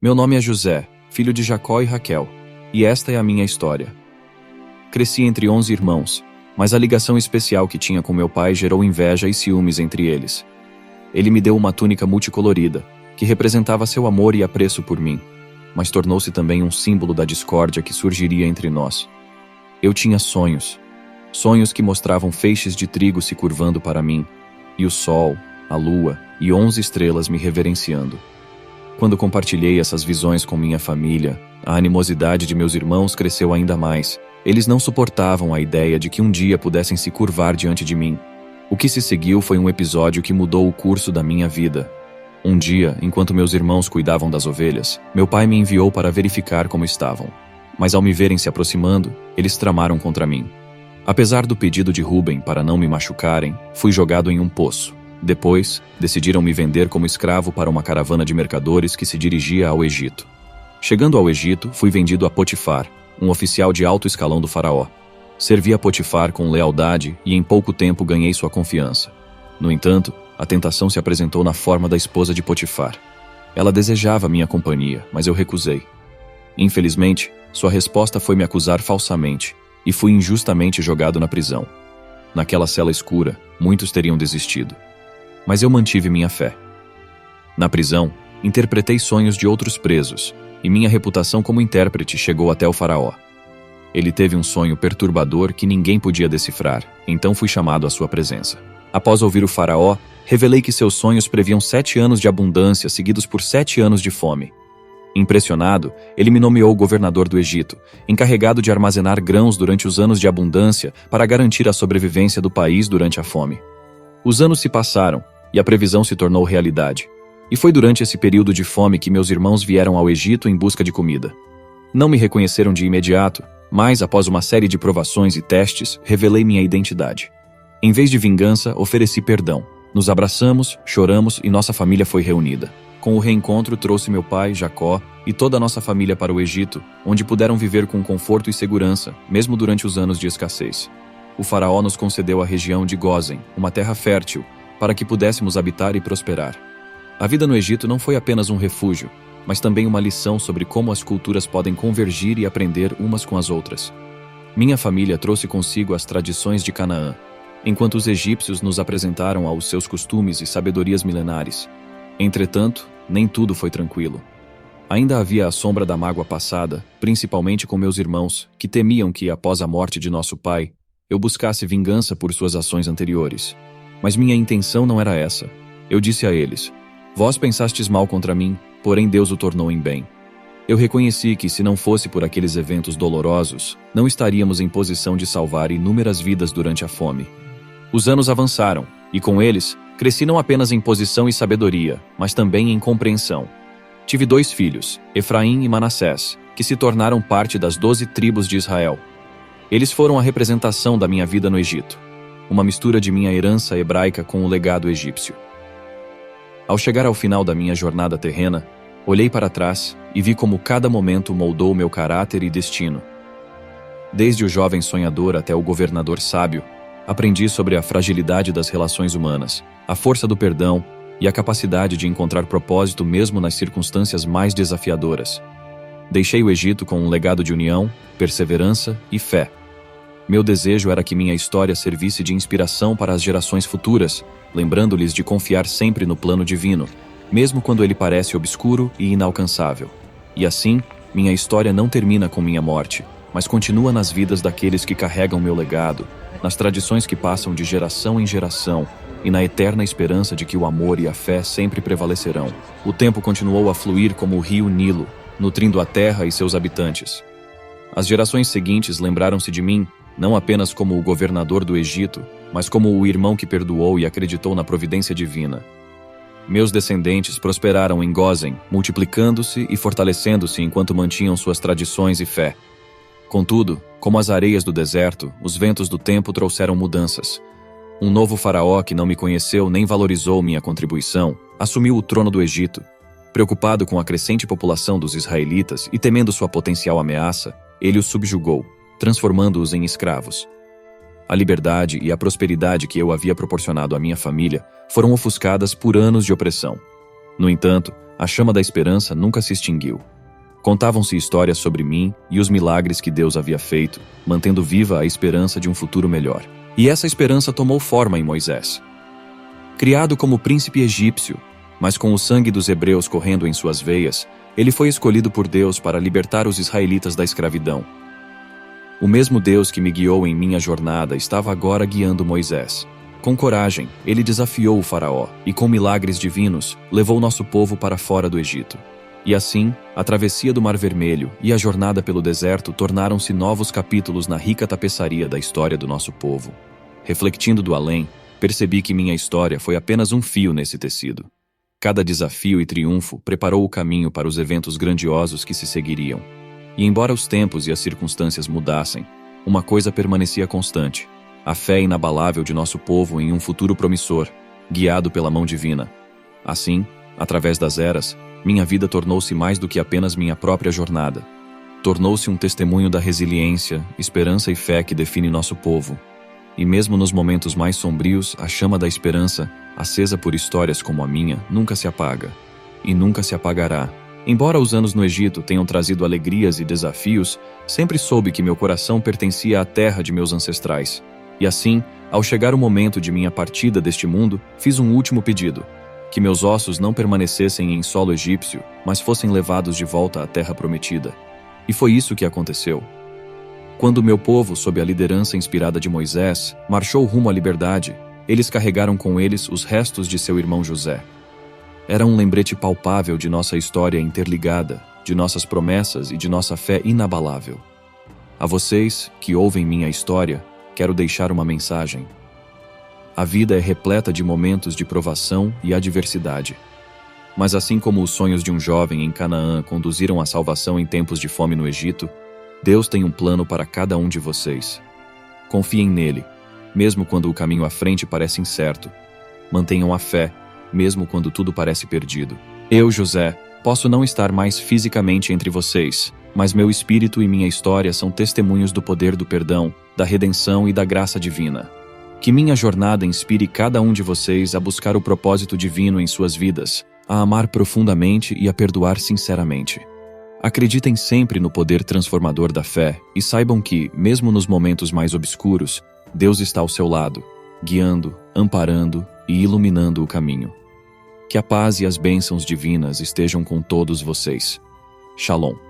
Meu nome é José, filho de Jacó e Raquel, e esta é a minha história. Cresci entre 11 irmãos, mas a ligação especial que tinha com meu pai gerou inveja e ciúmes entre eles. Ele me deu uma túnica multicolorida, que representava seu amor e apreço por mim, mas tornou-se também um símbolo da discórdia que surgiria entre nós. Eu tinha sonhos que mostravam feixes de trigo se curvando para mim, e o sol, a lua e 11 estrelas me reverenciando. Quando compartilhei essas visões com minha família, a animosidade de meus irmãos cresceu ainda mais. Eles não suportavam a ideia de que um dia pudessem se curvar diante de mim. O que se seguiu foi um episódio que mudou o curso da minha vida. Um dia, enquanto meus irmãos cuidavam das ovelhas, meu pai me enviou para verificar como estavam. Mas ao me verem se aproximando, eles tramaram contra mim. Apesar do pedido de Rúben para não me machucarem, fui jogado em um poço. Depois, decidiram me vender como escravo para uma caravana de mercadores que se dirigia ao Egito. Chegando ao Egito, fui vendido a Potifar, um oficial de alto escalão do faraó. Servi a Potifar com lealdade e em pouco tempo ganhei sua confiança. No entanto, a tentação se apresentou na forma da esposa de Potifar. Ela desejava minha companhia, mas eu recusei. Infelizmente, sua resposta foi me acusar falsamente, e fui injustamente jogado na prisão. Naquela cela escura, muitos teriam desistido. Mas eu mantive minha fé. Na prisão, interpretei sonhos de outros presos, e minha reputação como intérprete chegou até o faraó. Ele teve um sonho perturbador que ninguém podia decifrar, então fui chamado à sua presença. Após ouvir o faraó, revelei que seus sonhos previam 7 anos de abundância seguidos por 7 anos de fome. Impressionado, ele me nomeou governador do Egito, encarregado de armazenar grãos durante os anos de abundância para garantir a sobrevivência do país durante a fome. Os anos se passaram, e a previsão se tornou realidade. E foi durante esse período de fome que meus irmãos vieram ao Egito em busca de comida. Não me reconheceram de imediato, mas após uma série de provações e testes, revelei minha identidade. Em vez de vingança, ofereci perdão. Nos abraçamos, choramos e nossa família foi reunida. Com o reencontro, trouxe meu pai, Jacó, e toda a nossa família para o Egito, onde puderam viver com conforto e segurança, mesmo durante os anos de escassez. O faraó nos concedeu a região de Gósen, uma terra fértil, para que pudéssemos habitar e prosperar. A vida no Egito não foi apenas um refúgio, mas também uma lição sobre como as culturas podem convergir e aprender umas com as outras. Minha família trouxe consigo as tradições de Canaã, enquanto os egípcios nos apresentaram aos seus costumes e sabedorias milenares. Entretanto, nem tudo foi tranquilo. Ainda havia a sombra da mágoa passada, principalmente com meus irmãos, que temiam que, após a morte de nosso pai, eu buscasse vingança por suas ações anteriores. Mas minha intenção não era essa. Eu disse a eles: vós pensastes mal contra mim, porém Deus o tornou em bem. Eu reconheci que, se não fosse por aqueles eventos dolorosos, não estaríamos em posição de salvar inúmeras vidas durante a fome. Os anos avançaram, e com eles, cresci não apenas em posição e sabedoria, mas também em compreensão. Tive 2 filhos, Efraim e Manassés, que se tornaram parte das 12 tribos de Israel. Eles foram a representação da minha vida no Egito, uma mistura de minha herança hebraica com o legado egípcio. Ao chegar ao final da minha jornada terrena, olhei para trás e vi como cada momento moldou meu caráter e destino. Desde o jovem sonhador até o governador sábio, aprendi sobre a fragilidade das relações humanas, a força do perdão e a capacidade de encontrar propósito mesmo nas circunstâncias mais desafiadoras. Deixei o Egito com um legado de união, perseverança e fé. Meu desejo era que minha história servisse de inspiração para as gerações futuras, lembrando-lhes de confiar sempre no plano divino, mesmo quando ele parece obscuro e inalcançável. E assim, minha história não termina com minha morte, mas continua nas vidas daqueles que carregam meu legado, nas tradições que passam de geração em geração e na eterna esperança de que o amor e a fé sempre prevalecerão. O tempo continuou a fluir como o rio Nilo, nutrindo a terra e seus habitantes. As gerações seguintes lembraram-se de mim, não apenas como o governador do Egito, mas como o irmão que perdoou e acreditou na providência divina. Meus descendentes prosperaram em Gósen, multiplicando-se e fortalecendo-se enquanto mantinham suas tradições e fé. Contudo, como as areias do deserto, os ventos do tempo trouxeram mudanças. Um novo faraó que não me conheceu nem valorizou minha contribuição, assumiu o trono do Egito. Preocupado com a crescente população dos israelitas e temendo sua potencial ameaça, ele os subjugou, transformando-os em escravos. A liberdade e a prosperidade que eu havia proporcionado à minha família foram ofuscadas por anos de opressão. No entanto, A chama da esperança nunca se extinguiu. Contavam-se histórias sobre mim e os milagres que Deus havia feito, mantendo viva a esperança de um futuro melhor. E essa esperança tomou forma em Moisés. Criado como príncipe egípcio, mas com o sangue dos hebreus correndo em suas veias, ele foi escolhido por Deus para libertar os israelitas da escravidão. O mesmo Deus que me guiou em minha jornada estava agora guiando Moisés. Com coragem, ele desafiou o faraó e, com milagres divinos, levou nosso povo para fora do Egito. E assim, a travessia do Mar Vermelho e a jornada pelo deserto tornaram-se novos capítulos na rica tapeçaria da história do nosso povo. Refletindo do além, percebi que minha história foi apenas um fio nesse tecido. Cada desafio e triunfo preparou o caminho para os eventos grandiosos que se seguiriam. E embora os tempos e as circunstâncias mudassem, uma coisa permanecia constante: a fé inabalável de nosso povo em um futuro promissor, guiado pela mão divina. Assim, através das eras, minha vida tornou-se mais do que apenas minha própria jornada. Tornou-se um testemunho da resiliência, esperança e fé que define nosso povo. E mesmo nos momentos mais sombrios, a chama da esperança, acesa por histórias como a minha, nunca se apaga. E nunca se apagará. Embora os anos no Egito tenham trazido alegrias e desafios, sempre soube que meu coração pertencia à terra de meus ancestrais. E assim, ao chegar o momento de minha partida deste mundo, fiz um último pedido: que meus ossos não permanecessem em solo egípcio, mas fossem levados de volta à terra prometida. E foi isso que aconteceu. Quando meu povo, sob a liderança inspirada de Moisés, marchou rumo à liberdade, eles carregaram com eles os restos de seu irmão José. Era um lembrete palpável de nossa história interligada, de nossas promessas e de nossa fé inabalável. A vocês, que ouvem minha história, quero deixar uma mensagem. A vida é repleta de momentos de provação e adversidade. Mas assim como os sonhos de um jovem em Canaã conduziram à salvação em tempos de fome no Egito, Deus tem um plano para cada um de vocês. Confiem nele, mesmo quando o caminho à frente parece incerto. Mantenham a fé, mesmo quando tudo parece perdido. Eu, José, posso não estar mais fisicamente entre vocês, mas meu espírito e minha história são testemunhos do poder do perdão, da redenção e da graça divina. Que minha jornada inspire cada um de vocês a buscar o propósito divino em suas vidas, a amar profundamente e a perdoar sinceramente. Acreditem sempre no poder transformador da fé e saibam que, mesmo nos momentos mais obscuros, Deus está ao seu lado, guiando, amparando e iluminando o caminho. Que a paz e as bênçãos divinas estejam com todos vocês. Shalom.